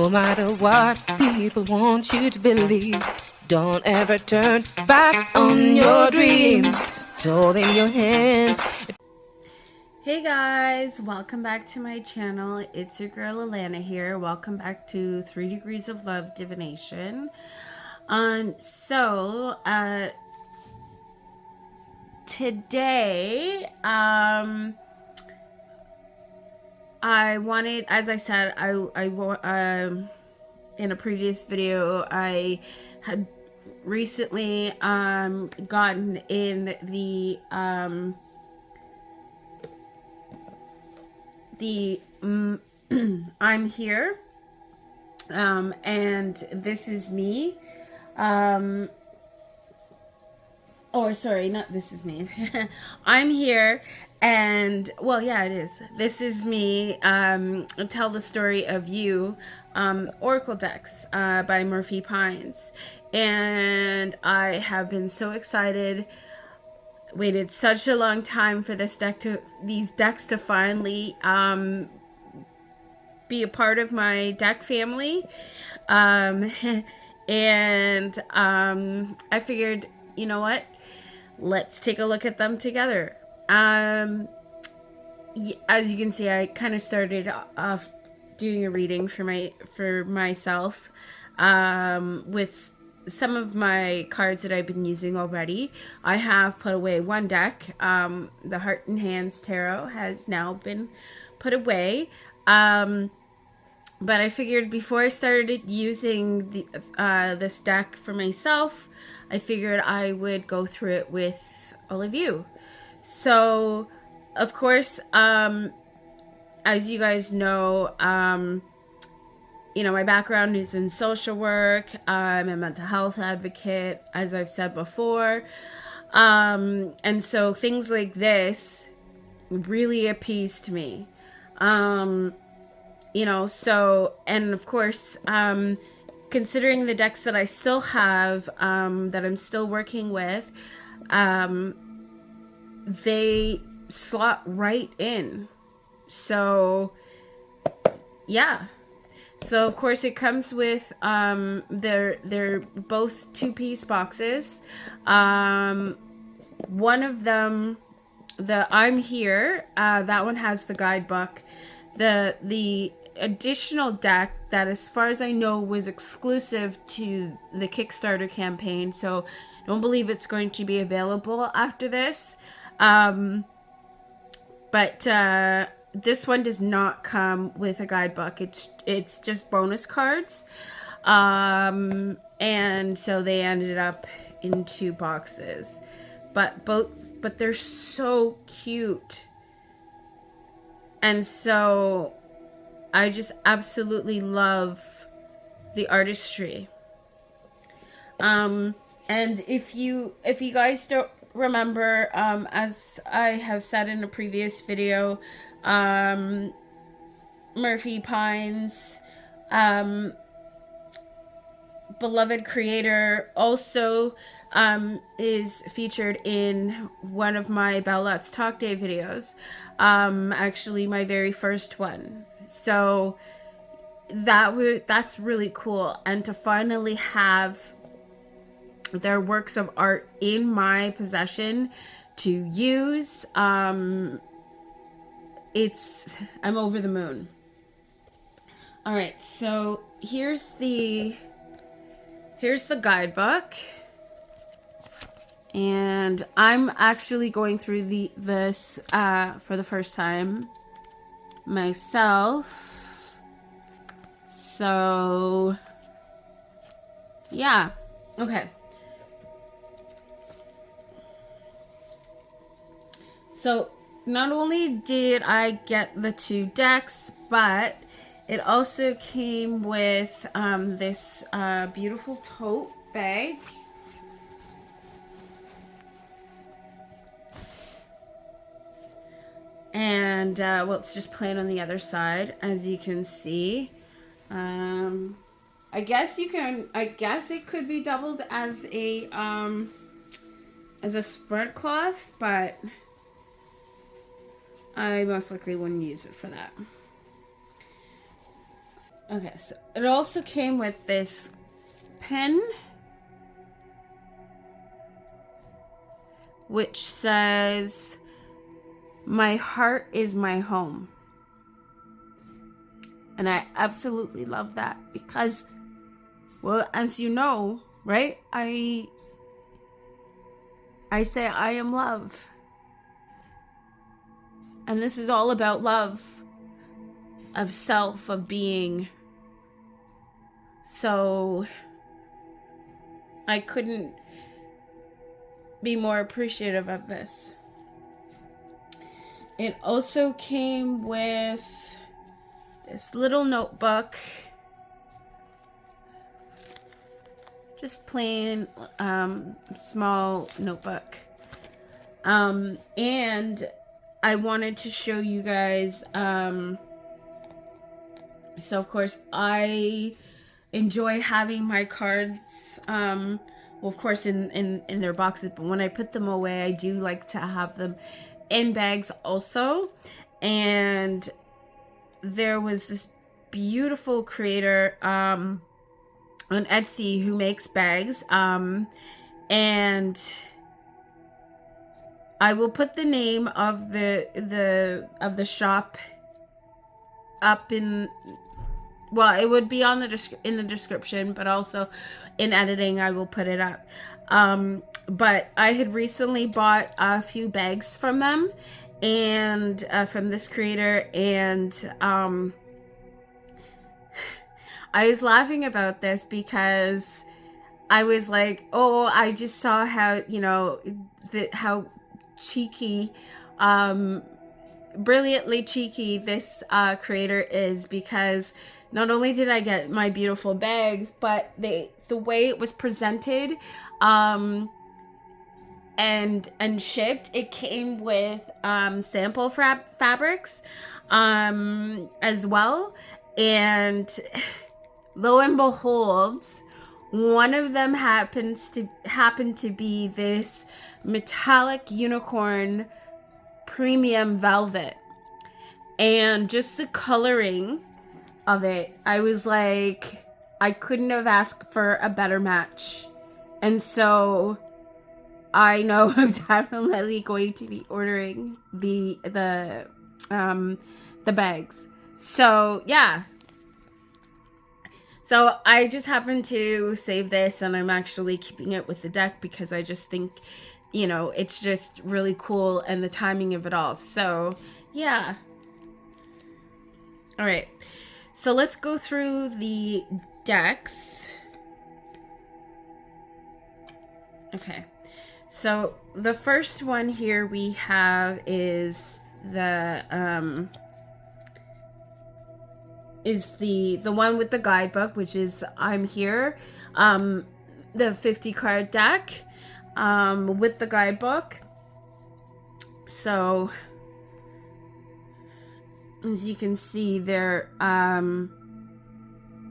No matter what people want you to believe, don't ever turn back on your dreams. It's all in your hands. Hey guys, welcome back to my channel. It's your girl Alana here. Welcome back to 3 Degrees of Love Divination. Today, I wanted, as I said, in a previous video, I had recently gotten in the I'm here, and this is me, or sorry, not this is me. I'm here, and well, yeah, it is. This is me. Tell the story of you, Oracle decks by Murphy Pines, and I have been so excited. Waited such a long time for these decks to finally be a part of my deck family, and I figured, you know what? Let's take a look at them together. As you can see, I kind of started off doing a reading for myself with some of my cards that I've been using already. I have put away one deck. The Heart and Hands Tarot has now been put away. But I figured before I started using this deck for myself, I figured I would go through it with all of you. So, of course, as you guys know, my background is in social work. I'm a mental health advocate, as I've said before. And so things like this really appease to me. And of course, considering the decks that I still have, that I'm still working with, they slot right in. So, yeah. So, of course, it comes with, they're both 2-piece boxes. One of them, the I'm Here, that one has the guidebook. The additional deck that, as far as I know, was exclusive to the Kickstarter campaign, so I don't believe it's going to be available after this. But this one does not come with a guidebook. It's just bonus cards. And so they ended up in 2 boxes. But they're so cute. And so I just absolutely love the artistry. And if you guys don't remember, as I have said in a previous video, Murphy Pines, beloved creator, also is featured in one of my Bellet's Talk Day videos, actually my very first one. So that's really cool, and to finally have their works of art in my possession to use, I'm over the moon. All right, so here's the guidebook, and I'm actually going through this for the first time myself. So yeah, okay. So not only did I get the 2 decks, but it also came with this beautiful tote bag. And let's just play it on the other side, as you can see. I guess it could be doubled as a spread cloth, but I most likely wouldn't use it for that. Okay, so it also came with this pen, which says, "My heart is my home." And I absolutely love that because, well, as you know, right? I say I am love. And this is all about love of self, of being. So I couldn't be more appreciative of this. It also came with this little notebook, just plain small notebook. And I wanted to show you guys, so of course I enjoy having my cards, well, of course in their boxes, but when I put them away, I do like to have them in bags also. And there was this beautiful creator on Etsy who makes bags, and I will put the name of the shop up in, well, it would be on in the description, but also in editing I will put it up. But I had recently bought a few bags from them, and from this creator, and I was laughing about this because I was like, oh, I just saw how, you know, how cheeky, brilliantly cheeky this creator is, because not only did I get my beautiful bags, but the way it was presented and shipped, it came with sample fabrics as well. And lo and behold, one of them happened to be this metallic unicorn premium velvet, and just the coloring of it, I was like, I couldn't have asked for a better match. And so I know I'm definitely going to be ordering the bags. So yeah. So I just happened to save this, and I'm actually keeping it with the deck because I just think, you know, it's just really cool, and the timing of it all. So yeah. All right. So let's go through the decks. Okay. So the first one here we have is the one with the guidebook, which is I'm Here, the 50 card deck, with the guidebook. So as you can see, they're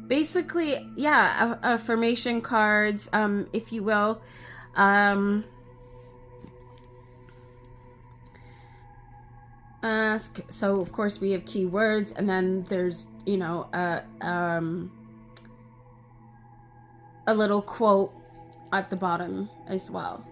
basically, yeah, affirmation cards, if you will. So of course we have keywords, and then there's, you know, a little quote at the bottom as well.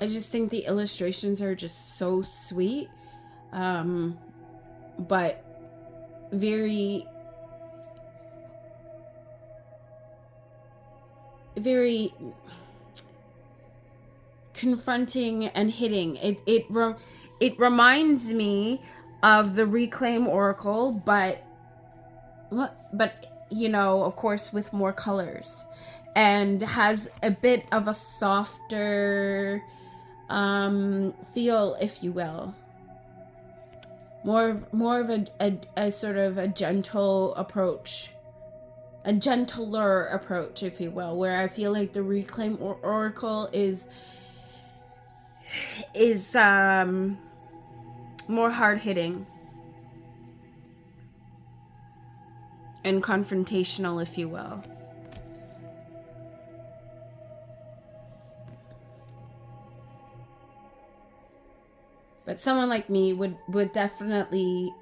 I just think the illustrations are just so sweet, but very, very confronting and hitting. It reminds me of the Reclaim Oracle, but you know, of course, with more colors, and has a bit of a softer feel, if you will. More of a sort of a gentle approach, a gentler approach, if you will, where I feel like the Reclaim Oracle is is more hard-hitting and confrontational, if you will. But someone like me would definitely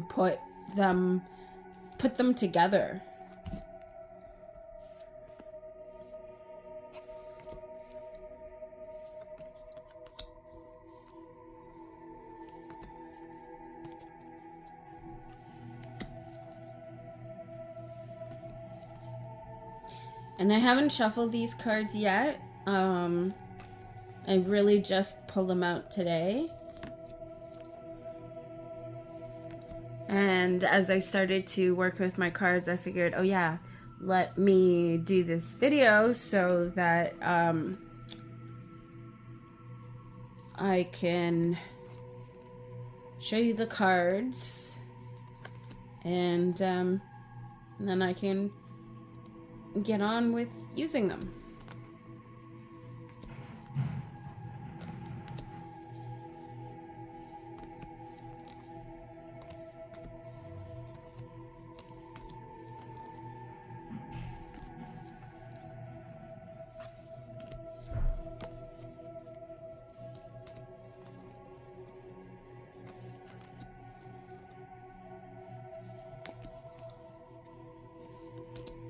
put them together. And I haven't shuffled these cards yet. I really just pulled them out today. And as I started to work with my cards, I figured, oh yeah, let me do this video so that I can show you the cards, and then I can get on with using them.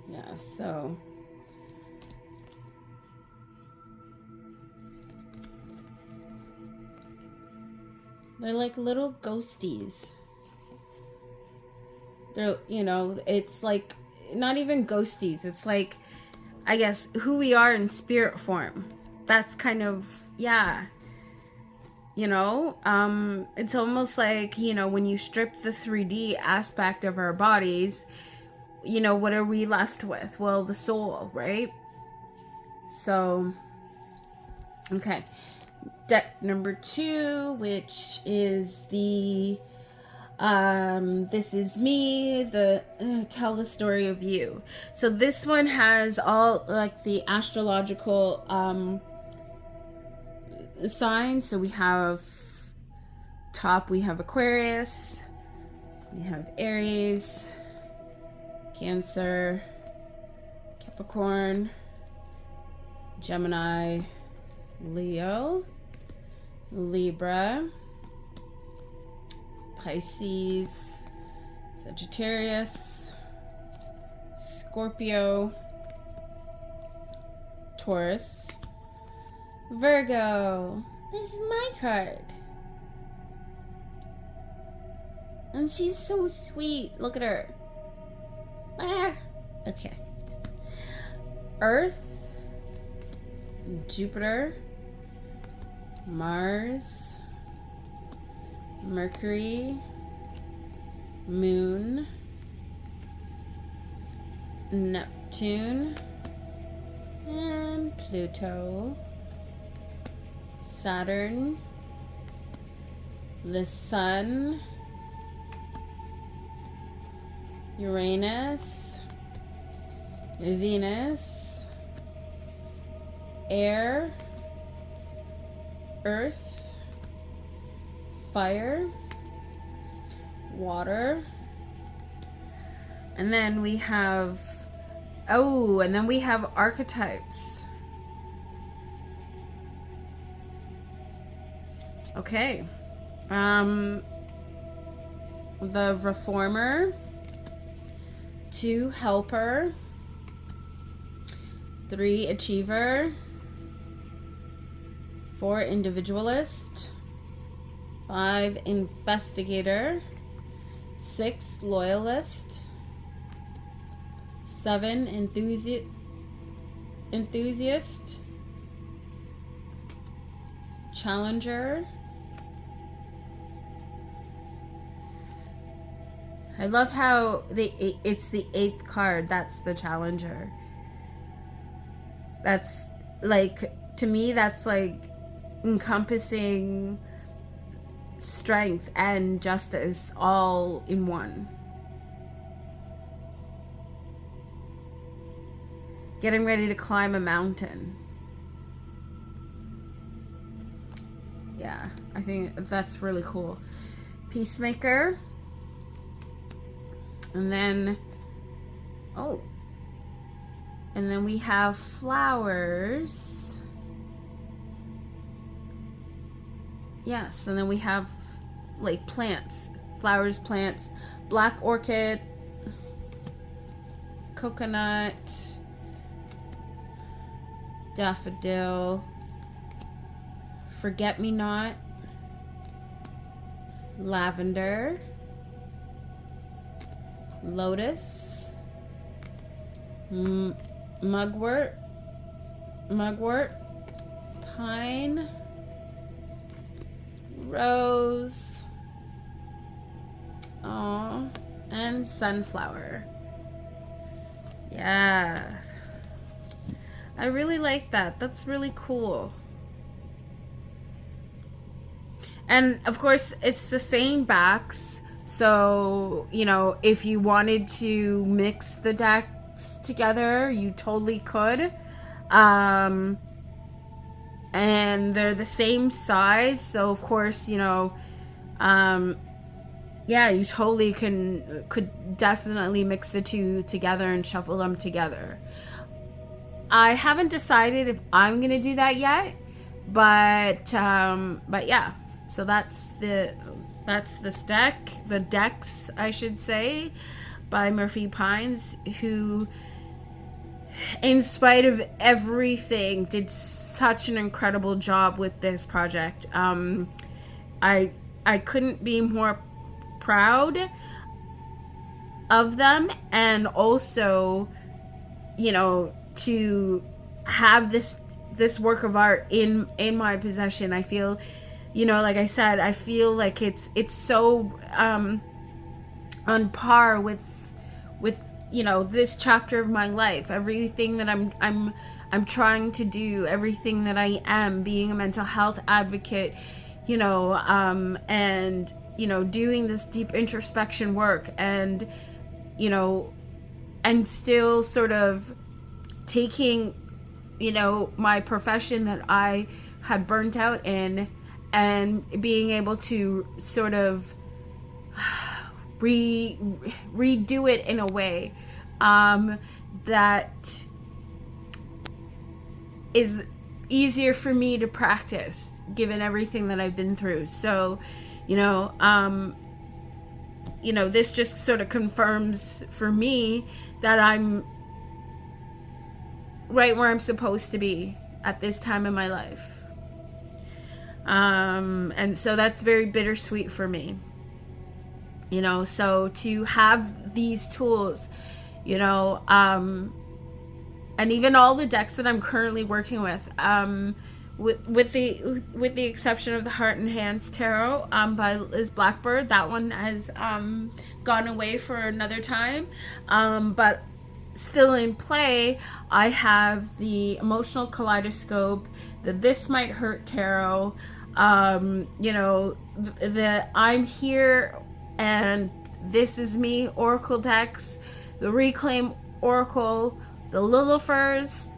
Yeah, so they're like little ghosties. They're, you know, it's like not even ghosties. It's like, I guess, who we are in spirit form. That's kind of, yeah. You know, it's almost like, you know, when you strip the 3D aspect of our bodies, you know, what are we left with? Well, the soul, right? So, okay. Deck number 2, which is the this is me, the tell the story of you. So this one has all like the astrological signs. So we have top, we have Aquarius, we have Aries, Cancer, Capricorn, Gemini, Leo, Libra, Pisces, Sagittarius, Scorpio, Taurus, Virgo. This is my card. And she's so sweet. Look at her. Look at her. Okay. Earth, Jupiter, Mars, Mercury, Moon, Neptune, and Pluto, Saturn, the Sun, Uranus, Venus, air, earth, fire, water, and then we have, oh, and then we have archetypes. Okay. The reformer, 2 helper, 3 achiever, 4 individualist, 5 investigator, 6 loyalist, 7 enthusiast, challenger. I love how it's the 8th card. That's the challenger. That's like, to me, that's like encompassing strength and justice all in one. Getting ready to climb a mountain. Yeah, I think that's really cool. Peacemaker. And then, oh, and then we have flowers. Yes, and then we have like plants, flowers, plants, black orchid, coconut, daffodil, forget-me-not, lavender, lotus, mugwort, pine, rose, and sunflower. Yeah, I really like that. That's really cool. And of course, it's the same backs. So, you know, if you wanted to mix the decks together, you totally could. And they're the same size. So, of course, you know, yeah, you totally could definitely mix the two together and shuffle them together. I haven't decided if I'm gonna do that yet, but yeah. So that's this deck, the decks, I should say, by Murphy Pines, who, in spite of everything, did such an incredible job with this project. I couldn't be more proud of them, and also, you know, to have this work of art in my possession. I feel, you know, like I said, I feel like it's so on par with you know, this chapter of my life. Everything that I'm trying to do, everything that I am, being a mental health advocate, you know, and you know, doing this deep introspection work, and you know, and still sort of taking, you know, my profession that I had burnt out in, and being able to sort of redo it in a way that is easier for me to practice, given everything that I've been through. So, you know, this just sort of confirms for me that I'm right where I'm supposed to be at this time in my life. And so that's very bittersweet for me. You know, so to have these tools, you know, and even all the decks that I'm currently working with, with the exception of the Heart and Hands Tarot by Liz Blackbird, that one has gone away for another time, but still in play, I have the Emotional Kaleidoscope, the This Might Hurt Tarot, you know, the I'm Here and This Is Me Oracle decks, the Reclaim Oracle, the Lilifers,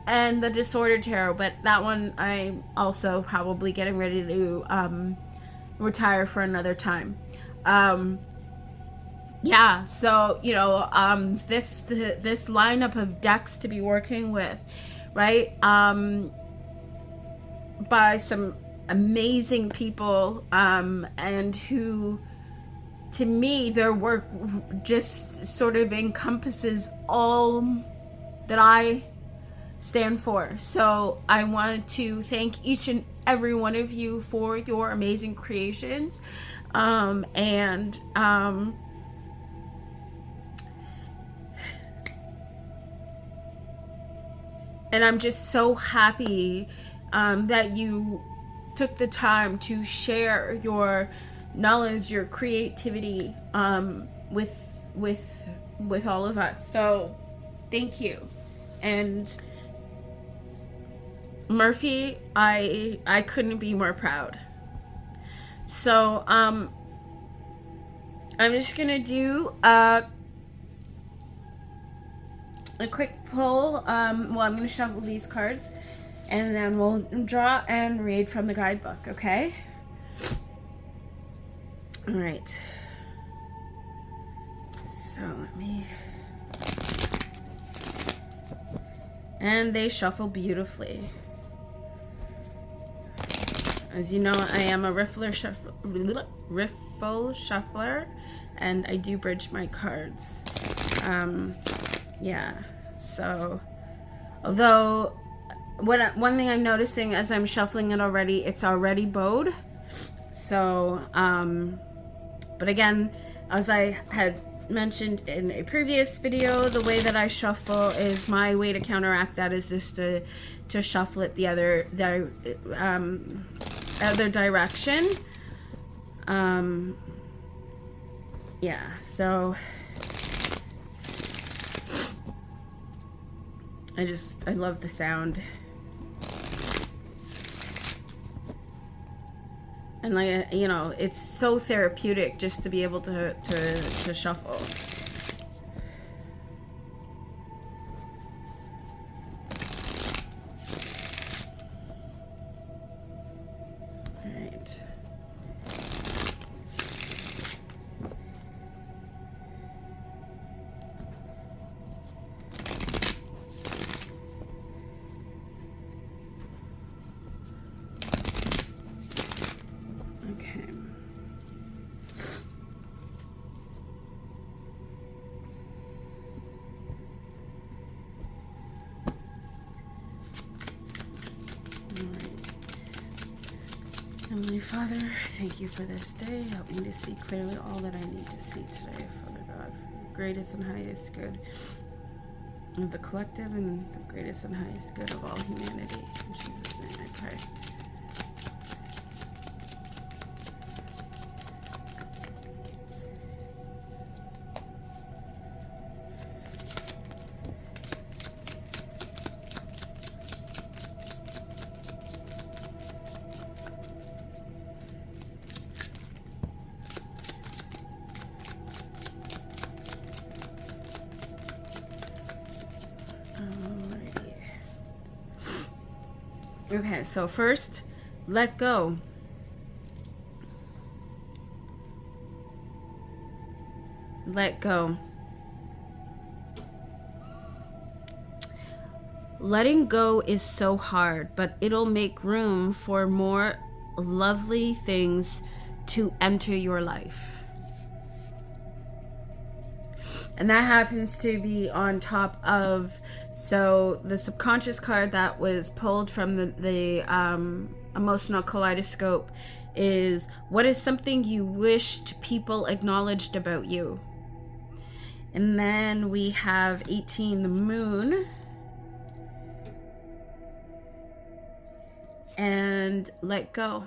and the Disordered Tarot. But that one I'm also probably getting ready to retire for another time. Yeah, so, you know, this lineup of decks to be working with, right, by some amazing people, and who, to me, their work just sort of encompasses all that I stand for. So I wanted to thank each and every one of you for your amazing creations, and I'm just so happy that you took the time to share your knowledge, your creativity with all of us. So thank you. And Murphy, I couldn't be more proud. So I'm just gonna do a quick pull. Well, I'm gonna shuffle these cards, and then we'll draw and read from the guidebook, okay? All right. So let me... And they shuffle beautifully. As you know, I am a riffle shuffler, and I do bridge my cards. Yeah, so although one thing I'm noticing as I'm shuffling it already, it's already bowed. So, but again, as I had mentioned in a previous video, the way that I shuffle is my way to counteract that is just to shuffle it the other direction. Yeah, so I love the sound. And like, you know, it's so therapeutic just to be able to shuffle. All right. Heavenly Father, thank you for this day. Help me to see clearly all that I need to see today, Father God. The greatest and highest good of the collective and the greatest and highest good of all humanity. In Jesus' name I pray. Okay, so first, let go. Let go. Letting go is so hard, but it'll make room for more lovely things to enter your life. And that happens to be on top of, so the subconscious card that was pulled from the emotional kaleidoscope is, what is something you wished people acknowledged about you? And then we have 18, the moon. And let go.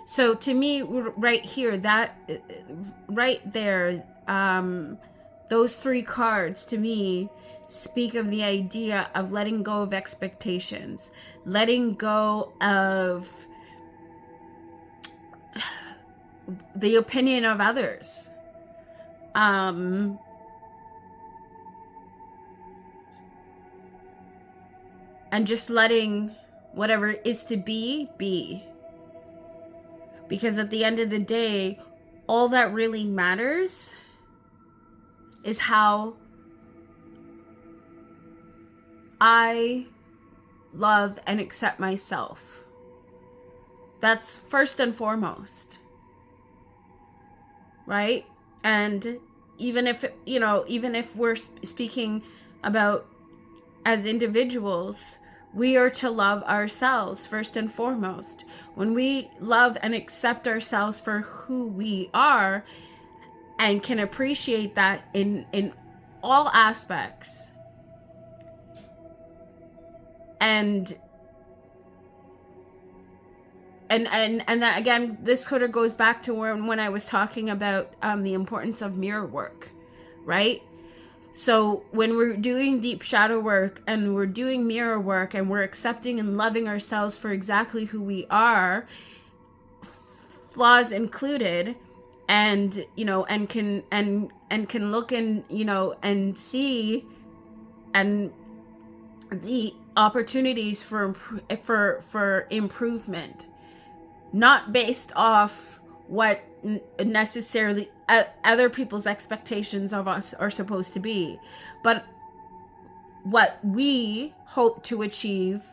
So to me, right here, that right there, those three cards to me speak of the idea of letting go of expectations, letting go of the opinion of others. And just letting whatever is to be. Because at the end of the day, all that really matters is how I love and accept myself. That's first and foremost. Right? And even if, you know, even if we're speaking about as individuals, we are to love ourselves first and foremost. When we love and accept ourselves for who we are and can appreciate that in all aspects. And that, again, this sort of goes back to when I was talking about the importance of mirror work, right? So when we're doing deep shadow work and we're doing mirror work and we're accepting and loving ourselves for exactly who we are, flaws included, and can look and and see and the opportunities for improvement, not based off what necessarily other people's expectations of us are supposed to be, but what we hope to achieve,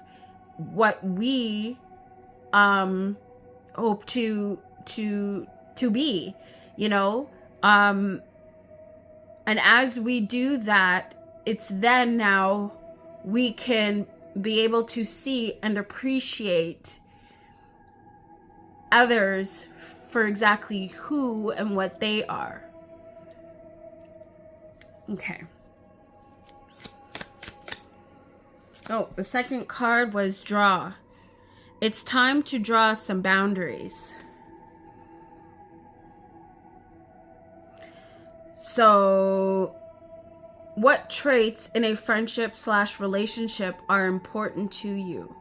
what we hope to be, and as we do that, it's then now we can be able to see and appreciate others for exactly who and what they are. Okay. Oh, the second card was draw. It's time to draw some boundaries. So, what traits in a friendship/relationship are important to you?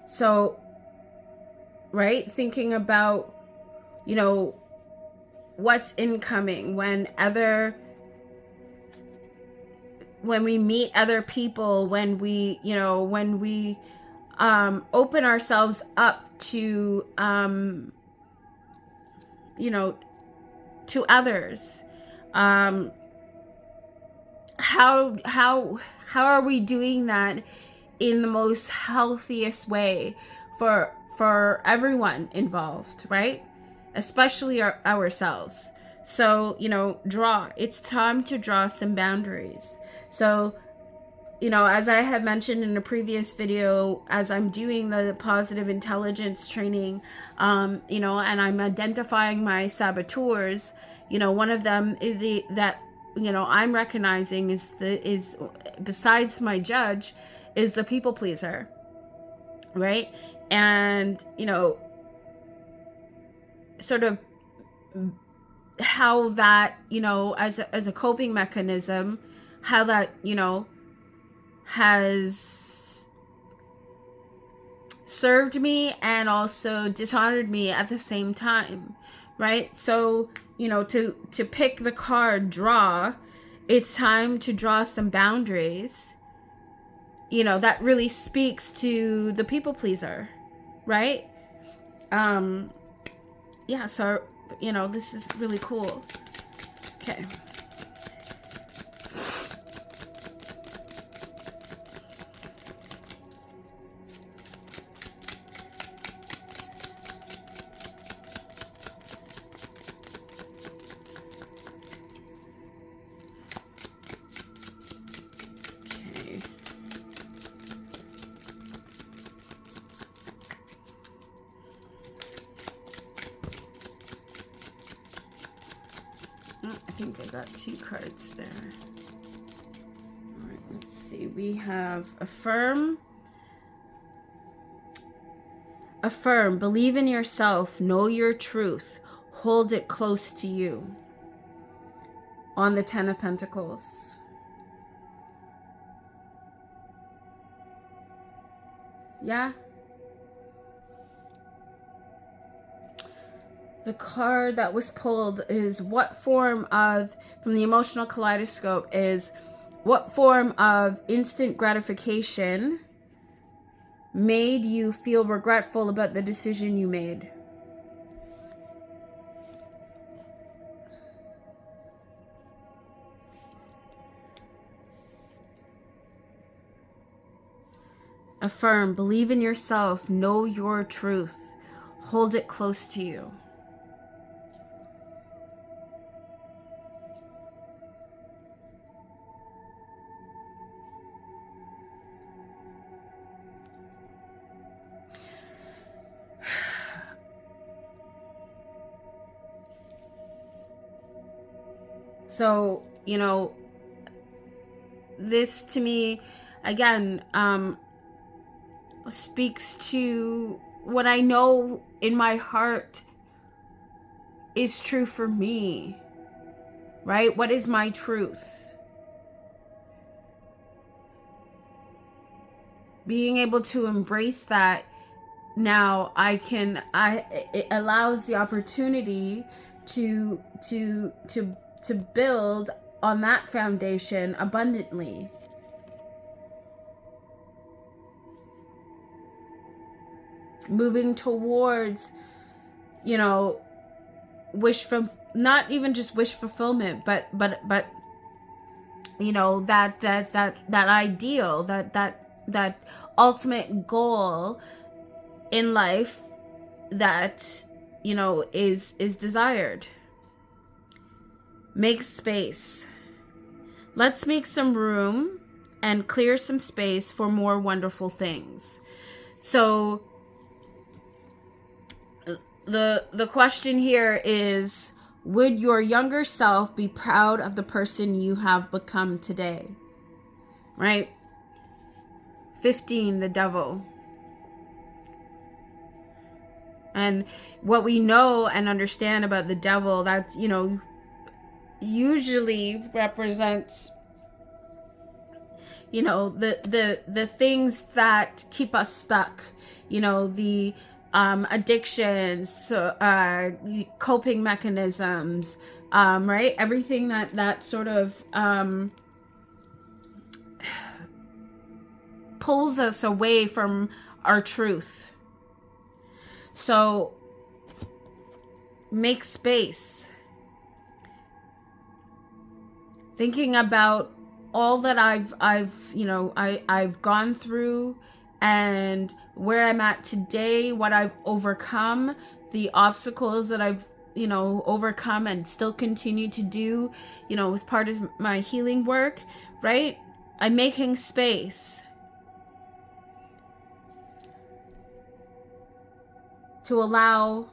So, right, thinking about, what's incoming when we meet other people, when we open ourselves up to to others. How are we doing that in the most healthiest way for everyone involved, right? Especially ourselves. So, draw. It's time to draw some boundaries. So, as I have mentioned in a previous video, as I'm doing the positive intelligence training, and I'm identifying my saboteurs, one of them is that I'm recognizing is besides my judge, is the people pleaser, right? And sort of how that as a coping mechanism, how that has served me and also dishonored me at the same time, right? So to pick the card draw, it's time to draw some boundaries, that really speaks to the people pleaser, right? Yeah, so this is really cool. Okay. I think I got 2 cards there. All right, let's see. We have affirm. Affirm. Believe in yourself. Know your truth. Hold it close to you. On the 10 of Pentacles. Yeah. The card that was pulled is from the emotional kaleidoscope, is what form of instant gratification made you feel regretful about the decision you made? Affirm, believe in yourself, know your truth, hold it close to you. So, this to me, again, speaks to what I know in my heart is true for me, right? What is my truth? Being able to embrace that now it allows the opportunity to build on that foundation abundantly. Moving towards, not even just wish fulfillment, but that ideal, that ultimate goal in life that is desired. Make space. Let's make some room and clear some space for more wonderful things. So the question here is, would your younger self be proud of the person you have become today? Right? 15, the devil. And what we know and understand about the devil, that's, usually represents, the things that keep us stuck, the addictions, coping mechanisms, right? Everything that sort of pulls us away from our truth. So make space. Thinking about all that I've gone through and where I'm at today, what I've overcome, the obstacles that I've overcome and still continue to do, as part of my healing work, right? I'm making space to allow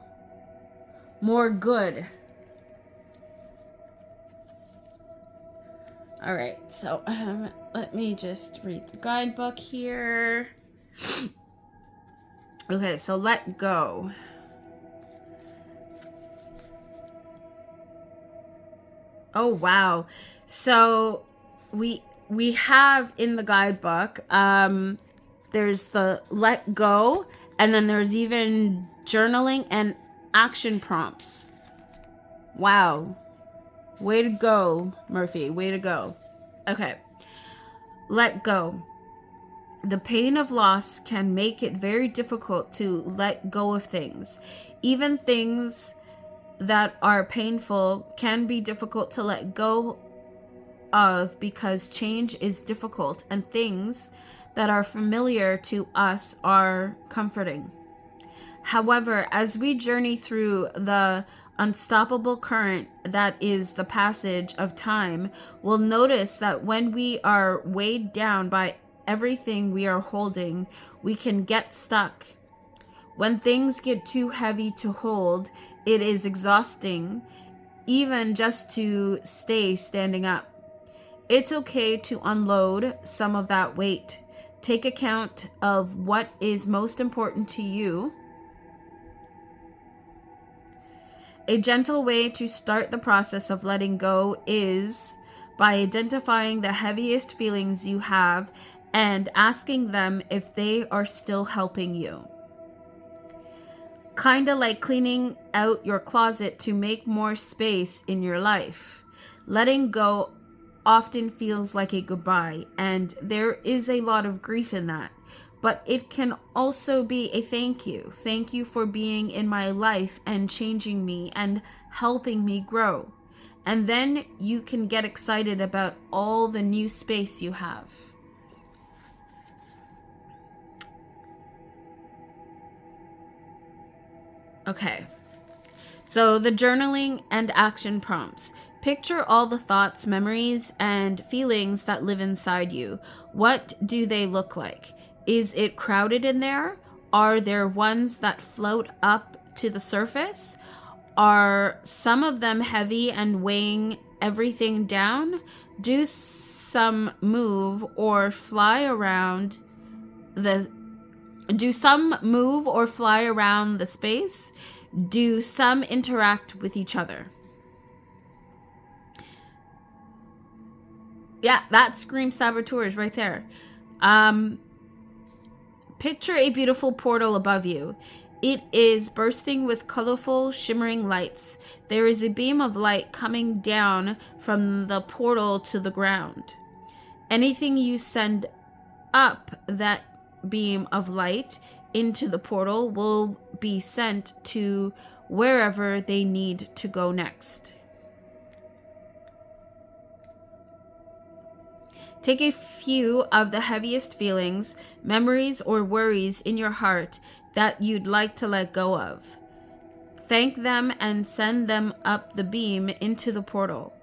more good. All right, so let me just read the guidebook here. Okay, so let go. Oh, wow. So we have in the guidebook, there's the let go, and then there's even journaling and action prompts. Wow. Way to go, Murphy. Way to go. Okay. Let go. The pain of loss can make it very difficult to let go of things. Even things that are painful can be difficult to let go of because change is difficult and things that are familiar to us are comforting. However, as we journey through the unstoppable current that is the passage of time, we'll notice that when we are weighed down by everything we are holding, we can get stuck. When things get too heavy to hold, it is exhausting, even just to stay standing up. It's okay to unload some of that weight. Take account of what is most important to you. A gentle way to start the process of letting go is by identifying the heaviest feelings you have and asking them if they are still helping you. Kinda like cleaning out your closet to make more space in your life. Letting go often feels like a goodbye, and there is a lot of grief in that. But it can also be a thank you. Thank you for being in my life and changing me and helping me grow. And then you can get excited about all the new space you have. Okay. So the journaling and action prompts. Picture all the thoughts, memories, and feelings that live inside you. What do they look like? Is it crowded in there? Are there ones that float up to the surface? Are some of them heavy and weighing everything down? Do some move or fly around the space? Do some interact with each other? Yeah, that screams saboteurs right there. Picture a beautiful portal above you. It is bursting with colorful, shimmering lights. There is a beam of light coming down from the portal to the ground. Anything you send up that beam of light into the portal will be sent to wherever they need to go next. Take a few of the heaviest feelings, memories, or worries in your heart that you'd like to let go of. Thank them and send them up the beam into the portal.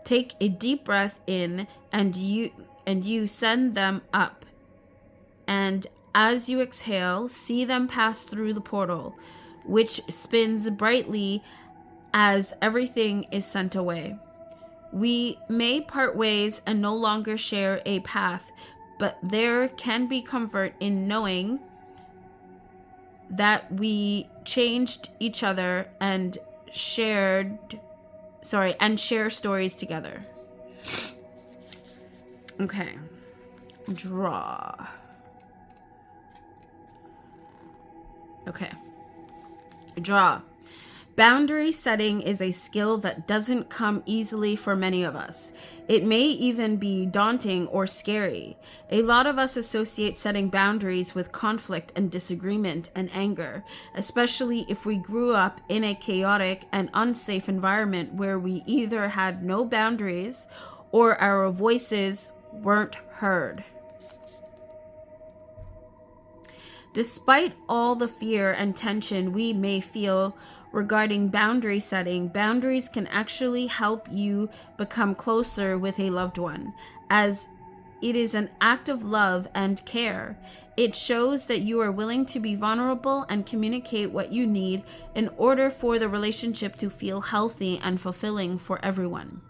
Take a deep breath in and you send them up. And as you exhale, see them pass through the portal, which spins brightly as everything is sent away. We may part ways and no longer share a path, but there can be comfort in knowing that we changed each other and share stories together. Okay. Draw. Okay. Draw. Boundary setting is a skill that doesn't come easily for many of us. It may even be daunting or scary. A lot of us associate setting boundaries with conflict and disagreement and anger, especially if we grew up in a chaotic and unsafe environment where we either had no boundaries or our voices weren't heard. Despite all the fear and tension we may feel regarding boundary setting, boundaries can actually help you become closer with a loved one, as it is an act of love and care. It shows that you are willing to be vulnerable and communicate what you need in order for the relationship to feel healthy and fulfilling for everyone.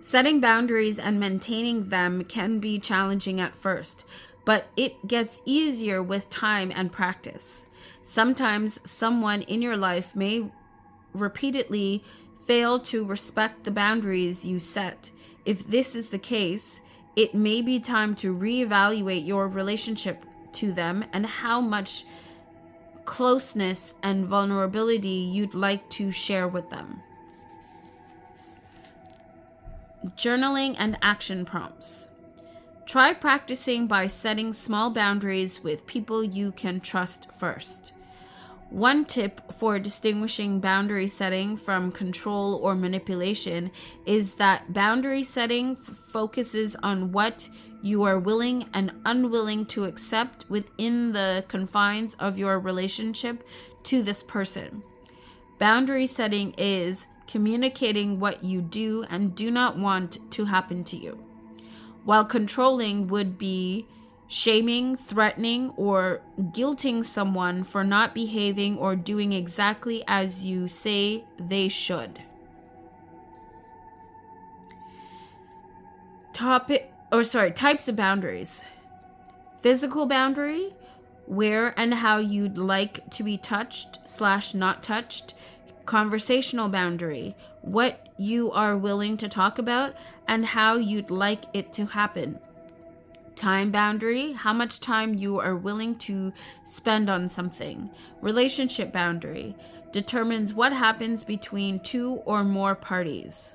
Setting boundaries and maintaining them can be challenging at first, but it gets easier with time and practice. Sometimes someone in your life may repeatedly fail to respect the boundaries you set. If this is the case, it may be time to reevaluate your relationship to them and how much closeness and vulnerability you'd like to share with them. Journaling and action prompts. Try practicing by setting small boundaries with people you can trust first. One tip for distinguishing boundary setting from control or manipulation is that boundary setting focuses on what you are willing and unwilling to accept within the confines of your relationship to this person. Boundary setting is communicating what you do and do not want to happen to you, while controlling would be shaming, threatening, or guilting someone for not behaving or doing exactly as you say they should. Types of boundaries. Physical boundary, where and how you'd like to be touched / not touched. Conversational boundary, what you are willing to talk about and how you'd like it to happen. Time boundary, how much time you are willing to spend on something. Relationship boundary, determines what happens between two or more parties.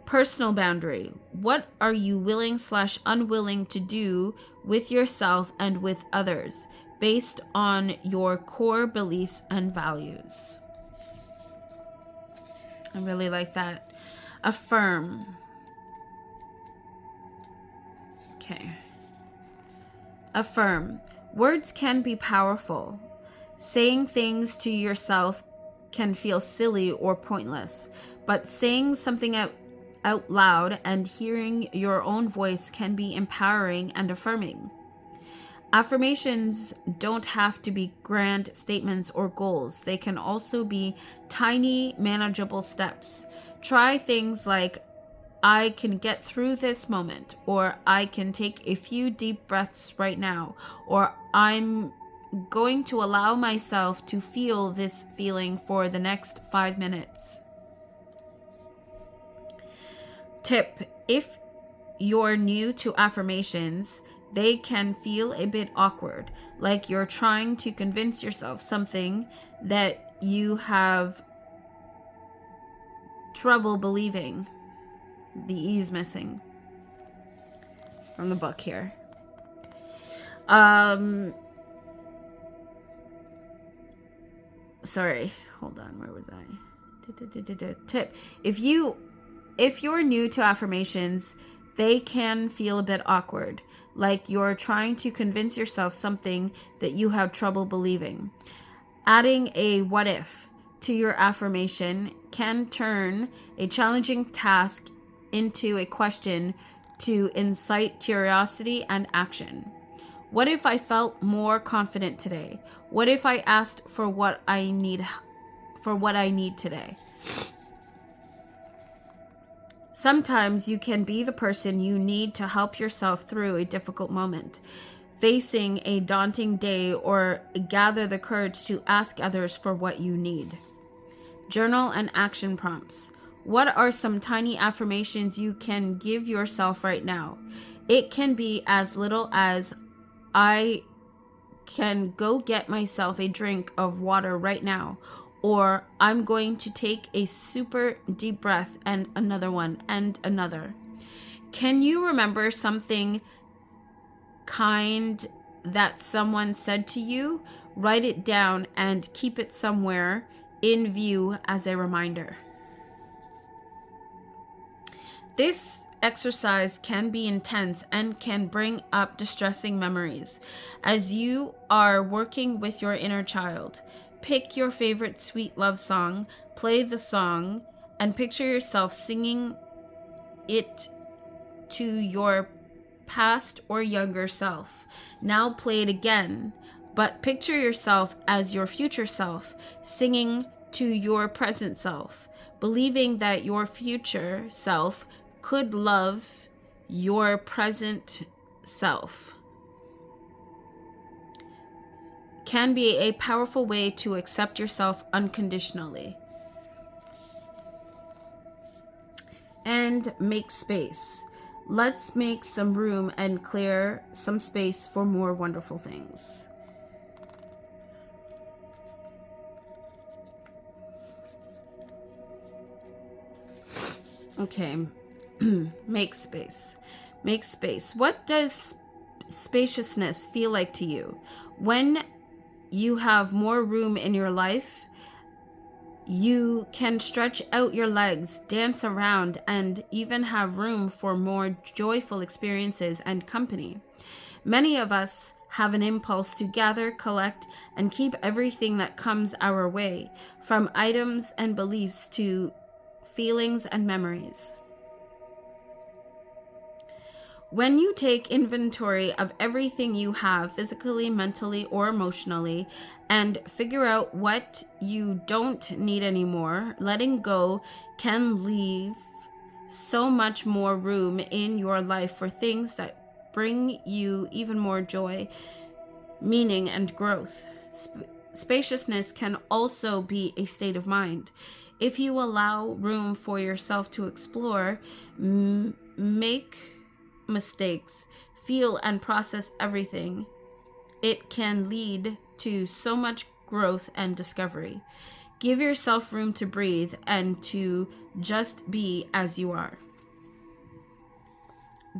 Personal boundary, what are you willing / unwilling to do with yourself and with others, based on your core beliefs and values. I really like that. Affirm. Okay. Affirm. Words can be powerful. Saying things to yourself can feel silly or pointless, but saying something out loud and hearing your own voice can be empowering and affirming. Affirmations don't have to be grand statements or goals. They can also be tiny, manageable steps. Try things like, I can get through this moment, or I can take a few deep breaths right now, or I'm going to allow myself to feel this feeling for the next 5 minutes. Tip: if you're new to affirmations, they can feel a bit awkward, like you're trying to convince yourself something that you have trouble believing. The E's missing from the book here. Sorry, hold on, where was I? Tip. If you're new to affirmations, they can feel a bit awkward, like you're trying to convince yourself something that you have trouble believing. Adding a what if to your affirmation can turn a challenging task into a question to incite curiosity and action. What if I felt more confident today? What if I asked for what I need today? Sometimes you can be the person you need to help yourself through a difficult moment, facing a daunting day, or gather the courage to ask others for what you need. Journal and action prompts. What are some tiny affirmations you can give yourself right now? It can be as little as, I can go get myself a drink of water right now, or I'm going to take a super deep breath and another one and another. Can you remember something kind that someone said to you? Write it down and keep it somewhere in view as a reminder. This exercise can be intense and can bring up distressing memories. As you are working with your inner child, pick your favorite sweet love song, play the song, and picture yourself singing it to your past or younger self. Now play it again, but picture yourself as your future self, singing to your present self, believing that your future self could love your present self. Can be a powerful way to accept yourself unconditionally. And make space. Let's make some room and clear some space for more wonderful things. Okay. Make space. Make space. What does spaciousness feel like to you? When you have more room in your life, you can stretch out your legs, dance around, and even have room for more joyful experiences and company. Many of us have an impulse to gather, collect, and keep everything that comes our way, from items and beliefs to feelings and memories. When you take inventory of everything you have, physically, mentally, or emotionally, and figure out what you don't need anymore, letting go can leave so much more room in your life for things that bring you even more joy, meaning, and growth. Spaciousness can also be a state of mind. If you allow room for yourself to explore, make mistakes, feel and process everything, it can lead to so much growth and discovery. Give yourself room to breathe and to just be as you are.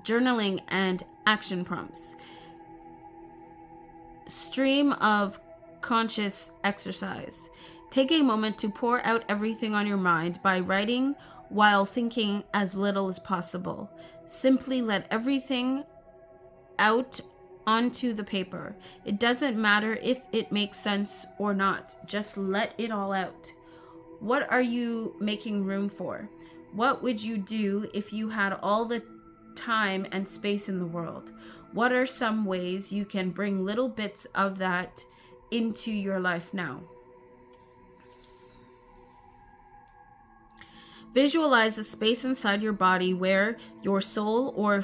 Journaling and action prompts. Stream of conscious exercise. Take a moment to pour out everything on your mind by writing while thinking as little as possible. Simply let everything out onto the paper. It doesn't matter if it makes sense or not. Just let it all out. What are you making room for? What would you do if you had all the time and space in the world? What are some ways you can bring little bits of that into your life now? Visualize the space inside your body where your soul or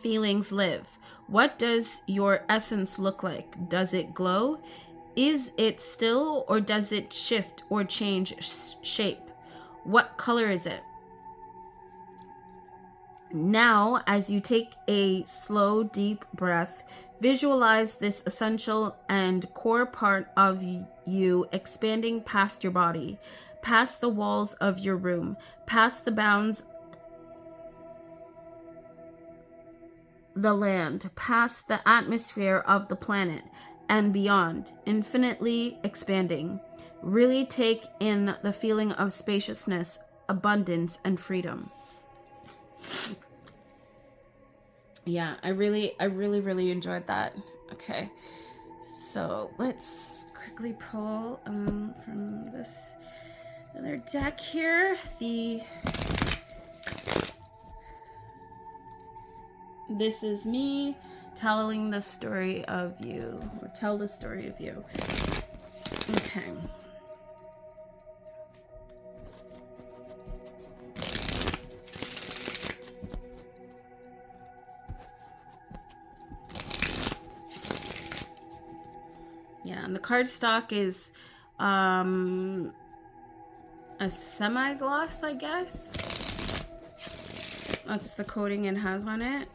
feelings live. What does your essence look like? Does it glow? Is it still, or does it shift or change shape? What color is it? Now, as you take a slow, deep breath, visualize this essential and core part of you expanding past your body, past the walls of your room, past the bounds, the land, past the atmosphere of the planet, and beyond, infinitely expanding. Really take in the feeling of spaciousness, abundance, and freedom. Yeah, I really enjoyed that. Okay, so let's quickly pull from this other deck here. This is me telling the story of you, or tell the story of you. Okay. Yeah, and the cardstock is a semi-gloss, I guess. That's the coating it has on it.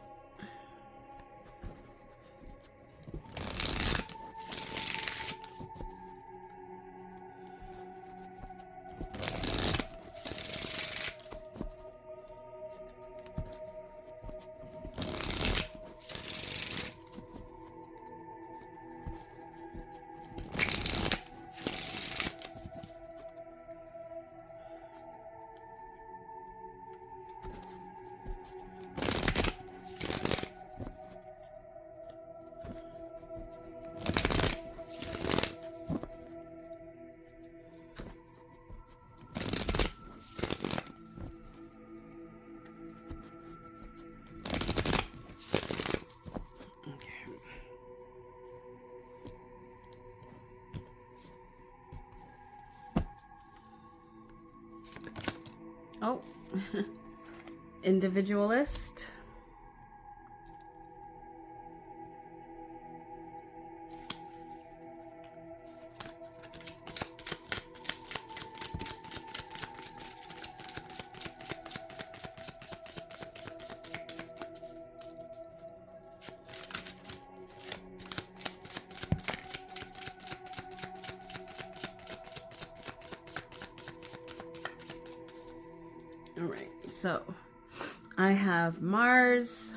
Oh, individualist. All right, so I have Mars,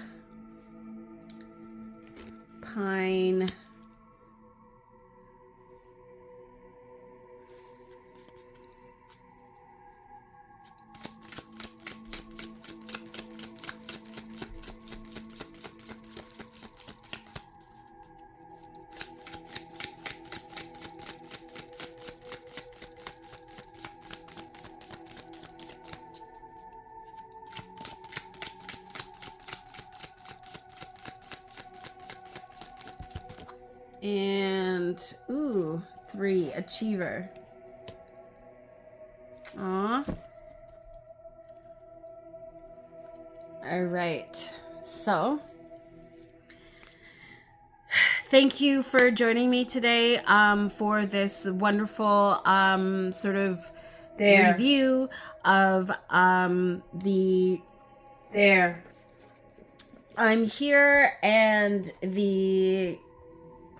Pine, and ooh, 3, Achiever. Aw. All right, so thank you for joining me today for this wonderful sort of review of the I'm Here and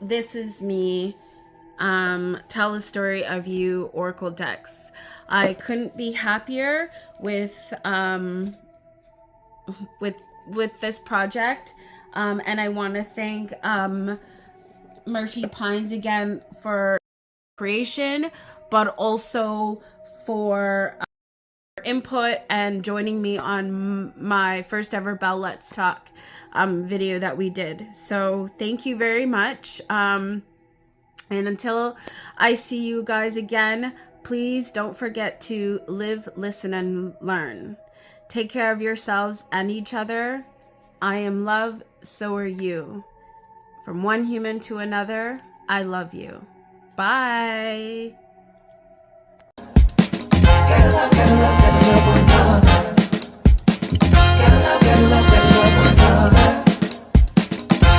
This Is Me Tell the Story of You Oracle decks. I couldn't be happier with this project, and I want to thank Murphy Pines again for creation, but also for input and joining me on my first ever Bell Let's Talk video that we did. So thank you very much. And until I see you guys again, please don't forget to live, listen, and learn. Take care of yourselves and each other. I am love, so are you. From one human to another, I love you. Bye. Gotta love, gotta love, gotta love one another. Gotta love, gotta love, gotta love one another.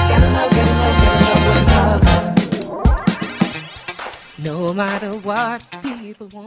Gotta love, gotta love, gotta love one another. No matter what people want.